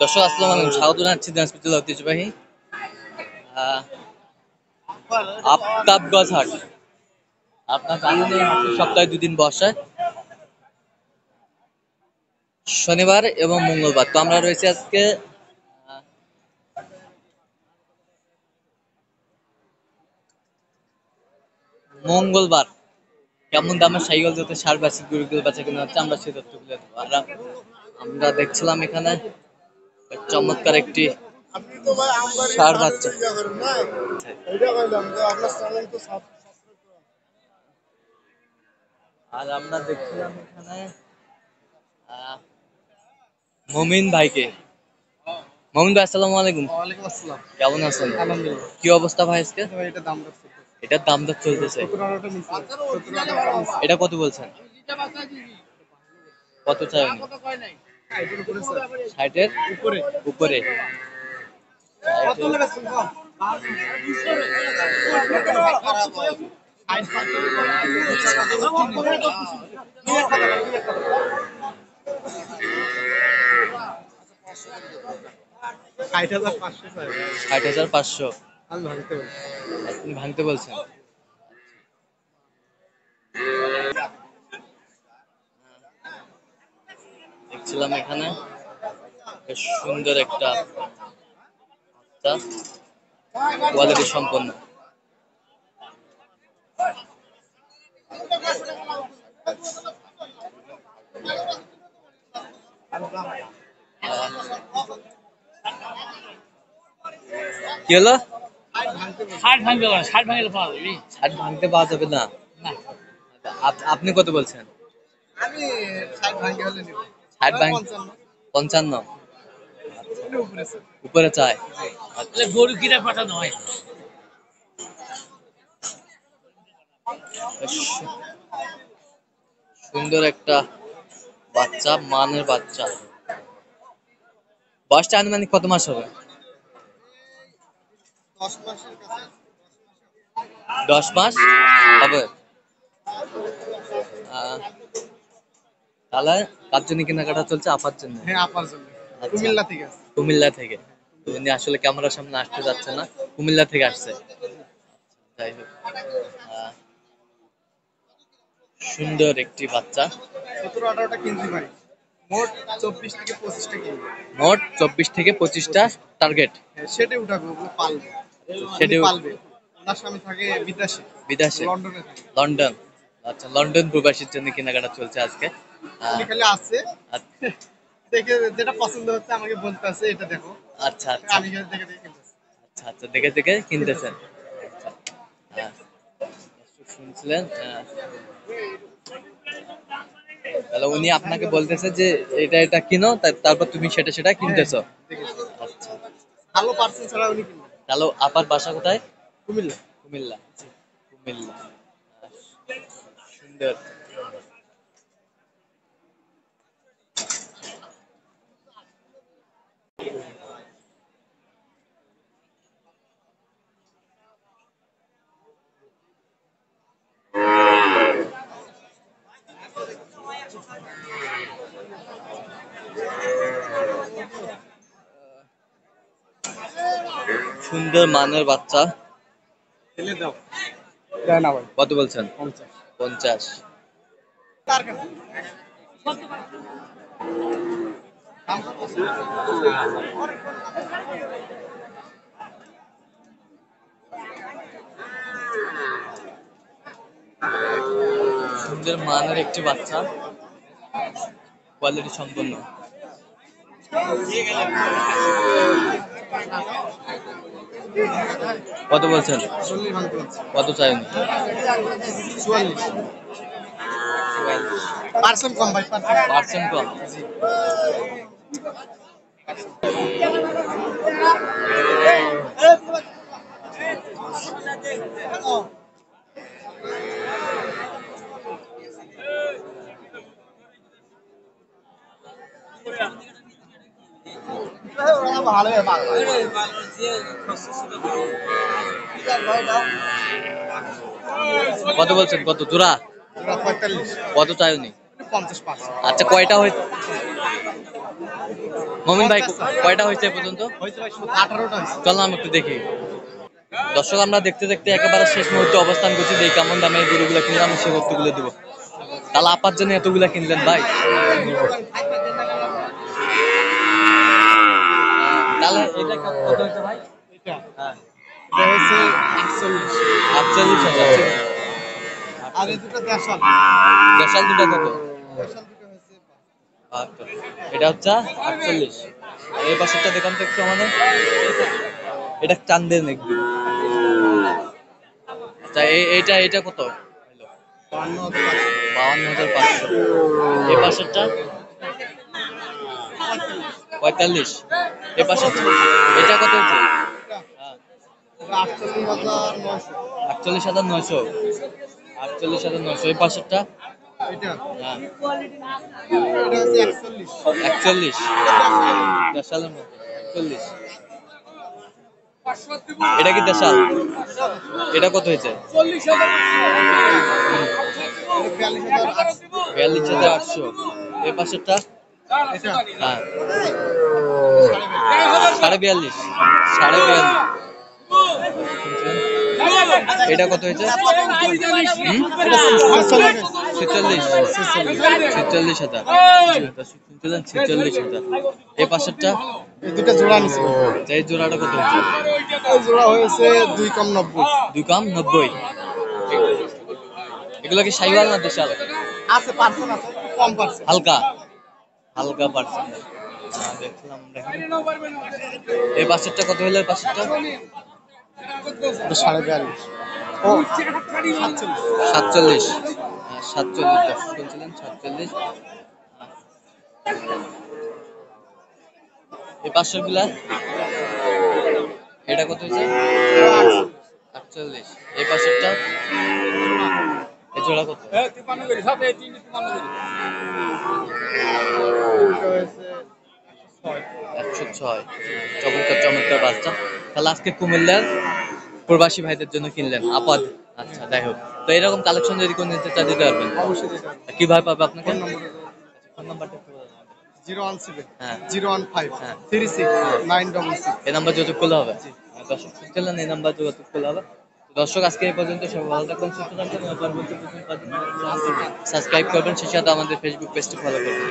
দর্শক আসসালামু আলাইকুম, স্বাগত জানাচ্ছি দিনাজপুর জেলা ঐতিহ্যবাহী আফতাবগঞ্জ হাট। আপনার জানেন এই হাটটি সপ্তাহে 2 দিন বসে, শনিবার এবং মঙ্গলবার। তো আমরা রয়েছি আজকে মঙ্গলবার। কেমন দামের সাইকেল যাতে সার বাছি গরুগুলো বাচ্চা কিনা হচ্ছে, আমরা সেই তথ্যগুলো দেবো। আর আমরা দেখছিলাম এখানে চমৎকার একটি ষাঁড় বাচ্চা। আর আমরা দেখছিলাম এখানে মমিন ভাইকে। মমিন ভাই আসসালামু আলাইকুম। ওয়ালাইকুম আসসালাম। কেমন আছেন? আলহামদুলিল্লাহ। কি অবস্থা ভাই আজকে? ভাই এটা দাম দর চলতেছে। এটার দাম দর চলতেছে। 17 টা নিচে। 17 টা নিচে। এটা কত বলছেন? কত চাই উনি? 60 এর উপরে স্যার। 60-এর উপরে। উপরে। কত নেবে শুনছো? 60,500 স্যার। 60,500 আমি ভাঙতে বলছি। আপনি ভাঙতে বলছেন। দেখছিলাম এখানে বেশ সুন্দর একটা কোয়ালিটি সম্পন্ন। কি হলো? 60 ভাঙবে না, 60 ভাঙলে পাওয়া যাবে। 60 ভাঙতে পাওয়া যাবে না? না। আপনি কত বলছেন? আমি 60 ভাঙতে হলে নিব। 60 ভাঙ 55 55 উপরে স্যার। উপরে চায়। তাহলে গরু কিনা পাঠানো হয়। বেশ সুন্দর একটা বাচ্চা, মানের বাচ্চা। বয়সটা আনুমানিক কত মাস হবে? 10 মাসের কাছে। 10 মাস হবে। তাহলে কার জন্য কেনাকাটা চলছে? আপার জন্য? হ্যাঁ, আপার জন্য। আচ্ছা, কুমিল্লা থেকে আছে। কুমিল্লা থেকে। তো উনি আসলে ক্যামেরার সামনে আসতে যাচ্ছে না, কুমিল্লা থেকে আসছে। যাই হোক, আহ, সুন্দর একটি বাচ্চা। 17-18টা কিনছি ভাই। মোট 24 থেকে 25টা কিনবো। মোট 24 থেকে 25টা টার্গেট। হ্যাঁ, সেটাই উঠাবে, ওগুলো পালবে। উনি সেটিও পালবে। ওনার স্বামী থাকে বিদেশে। বিদেশে, লন্ডনে থাকে। লন্ডন। আচ্ছা, লন্ডন প্রবাসীর জন্য কেনাকাটা চলছে আজকে। উনি খালি আছে। আচ্ছা দেখে যেটা পছন্দ হচ্ছে আমাকে বলতেছে এটা দেখো। আচ্ছা আচ্ছা আমি খালি দেখে দেখে কিনতেছি। আচ্ছা, দেখে দেখে কিনতেছেন। আচ্ছা, শুনছিলেন। তাহলে উনি আপনাকে বলতেছে যে এটা এটা কিনো, তারপর তুমি সেটা সেটা কিনতেছো। দেখেছি। আচ্ছা, ভালো পার্সেন্ট ছাড়া উনি কিনবে। তাহলে আপার বাসা কোথায়? কুমিল্লা। কুমিল্লা। কুমিল্লা, সুন্দর। সুন্দর মানের বাচ্চা। ফেলে দাও। দেয় না ভাই। কত বলছেন? 50। 50। তার কাছে। দাম কত আছে? সুন্দর মানের একটি বাচ্চা, কোয়ালিটি সম্পন্ন। কত বলছেন? 40 ভাঙতে হচ্ছে। কত চাই উনি? 44। পার্সেন্ট কম ভাই, পার্সেন্ট কম। জি। ভালো কত বলছেন? কত জোড়া? 45। কত চাই উনি? 50 পার্সেন্ট। আচ্ছা, কয়টা হই? মমিন ভাই কয়টা হয়েছে এ পর্যন্ত? হয়েছে ভাই 18টা হয়েছে। চলো আমি একটু দেখি। দর্শক আমরা দেখতে দেখতে একেবারে শেষ মুহূর্তে অবস্থান করছি, যে কেমন দামে এই গরুগুলো কিনলাম সে তথ্যগুলো দিব। তাহলে আপার জন্য এতগুলা কিনলেন ভাই? তাহলে এটা কত হয়েছে ভাই? এটা হ্যাঁ, এটা হয়েছে 48। 48,000। আর এই দুটো দেশাল। দেশাল দুটা কত? দেশাল দুটো হয়েছে আচ্ছা, এটা হচ্ছে 48। আর এই পাশেরটা দেখান তো একটু আমাদের। এটা চান্দের নাকি? আচ্ছা, এইটা এটা কত? 52,500। 52,500। এই পাশেরটা 45। এই পাশেরটা এটা কত হচ্ছে? হ্যাঁ, 48,900। 48,900। 48,900। এই পাশেরটা? এটা হ্যাঁ, এটা হচ্ছে 41। 41। এটা দেশাল। দেশালের মধ্যে 41। এটা কি দেশাল? এটা কত হয়েছে? 42,800। এই পাশেরটা? এটা হ্যাঁ, 42,500। 42,500। এটা কত হয়েছে? হুম? 46। 46,000। 46,000। এই পাশেরটা? এই দুটো জোড়া নিছে। এই জোড়াটা কত হচ্ছে? এই জোড়া হয়েছে 2 কম 90। 2 কম 90। এগুলো কি সাইওয়াল না দেশাল? আছে পার্সেন্ট আছে, কম পার্সেন্ট। হালকা হালকা পার্সেন্ট। দেখলাম দেখেন। এই পাশেরটা কত হলো? এই পাশেরটা 42.5 ও 47। 47। 47 দশ শুনছিলেন 47। এই পাশের গুলা এটা কত হয়েছে? 48। এই পাশেরটা এই জোড়া কত? এটা হয়েছে 6। 106। চমৎকার চমৎকার বাচ্চা। তাহলে আজকে কুমিল্লার প্রবাসী ভাইদের জন্য কিনলেন আপাত। আচ্ছা, যাই হোক। তো এরকম কালেকশন যদি কোনো নিতে চান দিতে পারবেন? অবশ্যই দিতে হবে। কিভাবে পাবে আপনাকে? ফোন নম্বর ফোন নাম্বারটা একটু বলে দেন। 017 হ্যাঁ 015 হ্যাঁ 36 966। এই নাম্বার যোগাযোগ করলে হবে? দর্শক শুনছিলেন, এই নাম্বার যোগাযোগ করলে হবে। তো দর্শক আজকে এই পর্যন্ত, সবাই ভালো থাকবেন, সুস্থ থাকবেন, পরবর্তী সাবস্ক্রাইব করবেন, সেই সাথে আমাদের ফেসবুক পেজটি ফলো করবেন।